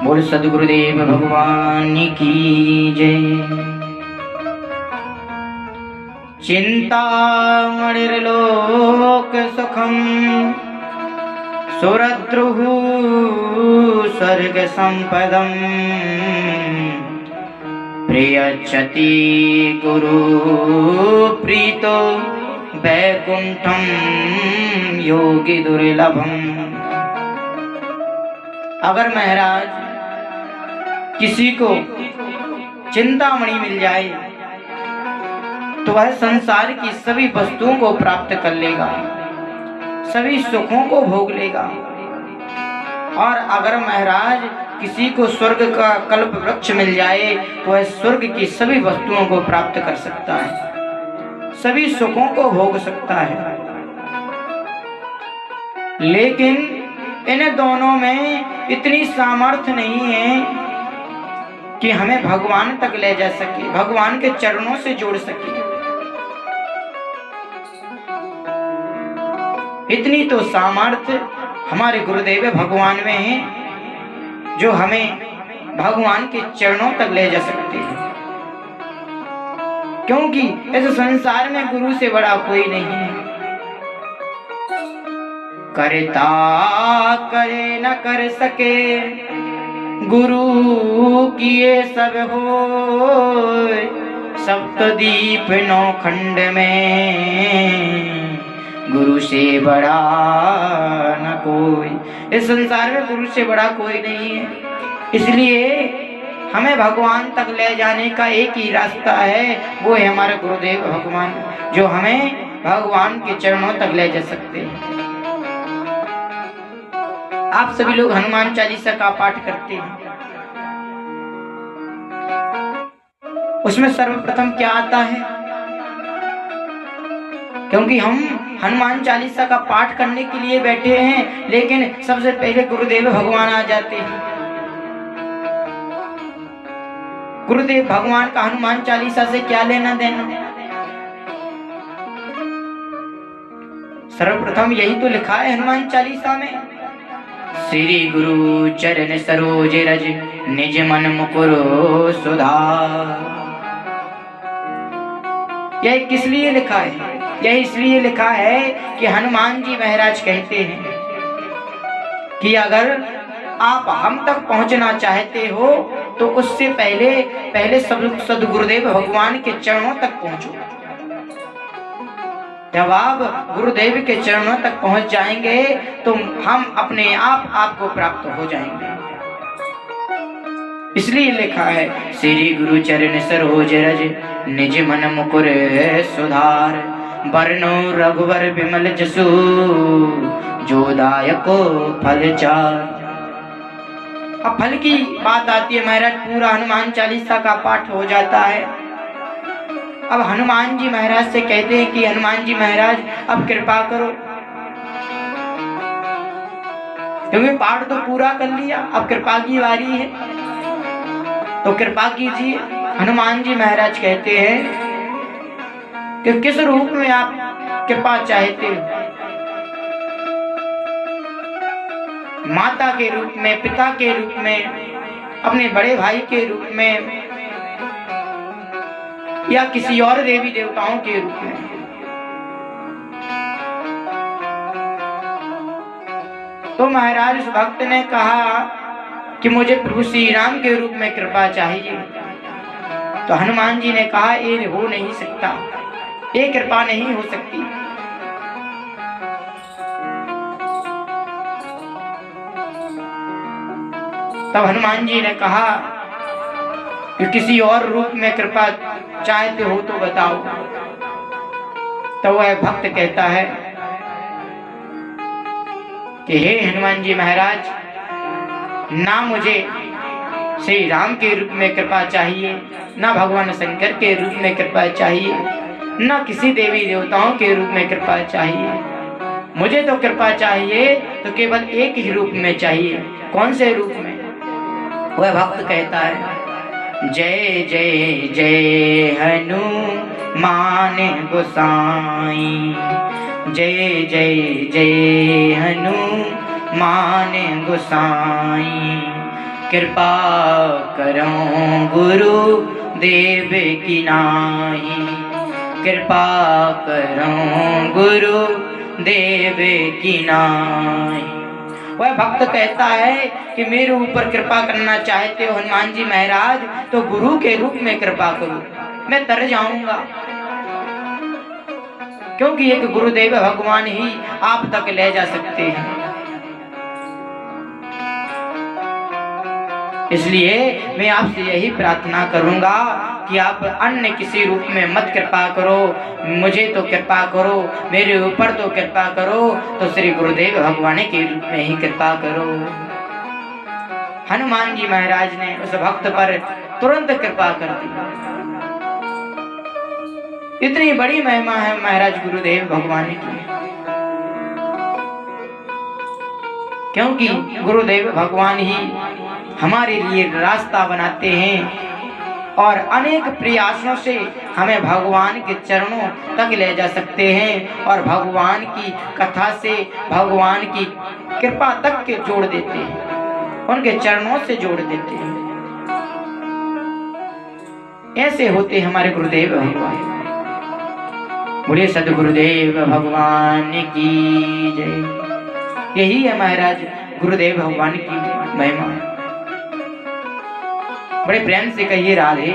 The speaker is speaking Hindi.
बोल सद्गुरुदेव भगवान की जय। चिंतामणिर्लोक सुखम सुरद्रुः स्वर्ग संपदम प्रियच्छति गुरु प्रीतो वैकुंठम योगी दुर्लभम। अगर महाराज किसी को चिंतामणि मिल जाए तो वह संसार की सभी वस्तुओं को प्राप्त कर लेगा, सभी सुखों को भोग लेगा। और अगर महाराज किसी को स्वर्ग का कल्प वृक्ष मिल जाए तो वह स्वर्ग की सभी वस्तुओं को प्राप्त कर सकता है, सभी सुखों को भोग सकता है। लेकिन इन दोनों में इतनी सामर्थ्य नहीं है कि हमें भगवान तक ले जा सके, भगवान के चरणों से जोड़ सके। इतनी तो सामर्थ्य हमारे गुरुदेव भगवान में है जो हमें भगवान के चरणों तक ले जा सकते हैं, क्योंकि इस संसार में गुरु से बड़ा कोई नहीं है। करता करे न कर सके गुरु किए सब हो, सप्तदीप नौ खंड में गुरु से बड़ा न कोई। इस संसार में गुरु से बड़ा कोई नहीं है। इसलिए हमें भगवान तक ले जाने का एक ही रास्ता है, वो है हमारे गुरुदेव भगवान, जो हमें भगवान के चरणों तक ले जा सकते हैं। आप सभी लोग हनुमान चालीसा का पाठ करते हैं, उसमें सर्वप्रथम क्या आता है? क्योंकि हम हनुमान चालीसा का पाठ करने के लिए बैठे हैं, लेकिन सबसे पहले गुरुदेव भगवान आ जाते हैं। गुरुदेव भगवान का हनुमान चालीसा से क्या लेना देना? सर्वप्रथम यही तो लिखा है हनुमान चालीसा में, श्री गुरु चरण सरोज रज निज मन मुकुर सुधार। यह किस लिए लिखा है? यह इसलिए लिखा है कि हनुमान जी महाराज कहते हैं कि अगर आप हम तक पहुंचना चाहते हो तो उससे पहले सद्गुरुदेव भगवान के चरणों तक पहुंचो। जब आप गुरुदेव के चरणों तक पहुंच जाएंगे तो हम अपने आप आपको प्राप्त हो जाएंगे। इसलिए लिखा है श्री गुरु चरण सरोज रज निज मन मुकुर सुधार, बरनो रघुवर विमल जसु जो दायको फल चार। अब फल की बात आती है महाराज, पूरा हनुमान चालीसा का पाठ हो जाता है। अब हनुमान जी महाराज से कहते हैं कि हनुमान जी महाराज अब कृपा करो, क्योंकि पाठ तो पूरा कर लिया, अब कृपा की बारी है, तो कृपा कीजिए। हनुमान जी महाराज कहते हैं कि किस रूप में आप कृपा चाहते हो? माता के रूप में, पिता के रूप में, अपने बड़े भाई के रूप में, या किसी और देवी देवताओं के रूप में? तो महाराज उस भक्त ने कहा कि मुझे प्रभु श्री राम के रूप में कृपा चाहिए। तो हनुमान जी ने कहा ये हो नहीं सकता, ये कृपा नहीं हो सकती। तब हनुमान जी ने कहा कि किसी और रूप में कृपा चाहते हो तो बताओ। तो वह भक्त कहता है कि हे हनुमान जी महाराज, ना मुझे श्री राम के रूप में कृपा चाहिए, ना भगवान शंकर के रूप में कृपा चाहिए, ना किसी देवी देवताओं के रूप में कृपा चाहिए। मुझे तो कृपा चाहिए तो केवल एक ही रूप में चाहिए। कौन से रूप में? वह भक्त कहता है जय जय जय हनुमान गोसाई, जय जय जय हनुमान गोसाई, कृपा करो गुरु देव की नाई, कृपा करो गुरु देव की नाई। वह भक्त कहता है कि मेरे ऊपर कृपा करना चाहते हो हनुमान जी महाराज, तो गुरु के रूप में कृपा करो, मैं तर जाऊंगा, क्योंकि एक गुरुदेव भगवान ही आप तक ले जा सकते हैं। इसलिए मैं आपसे यही प्रार्थना करूंगा कि आप अन्य किसी रूप में मत कृपा करो, मुझे तो कृपा करो, मेरे ऊपर तो कृपा करो, तो श्री गुरुदेव भगवान के रूप में ही कृपा करो। हनुमान जी महाराज ने उस भक्त पर तुरंत कृपा कर दी। इतनी बड़ी महिमा है महाराज गुरुदेव भगवान की, क्योंकि गुरुदेव भगवान ही हमारे लिए रास्ता बनाते हैं और अनेक प्रयासों से हमें भगवान के चरणों तक ले जा सकते हैं और भगवान की कथा से भगवान की कृपा तक के जोड़ देते हैं, उनके चरणों से जोड़ देते हैं। ऐसे होते हमारे गुरुदेव भगवान। बोले सदगुरुदेव भगवान की जय। यही है महाराज गुरुदेव भगवान की महिमा। बड़े प्रेम से कहिए राधे।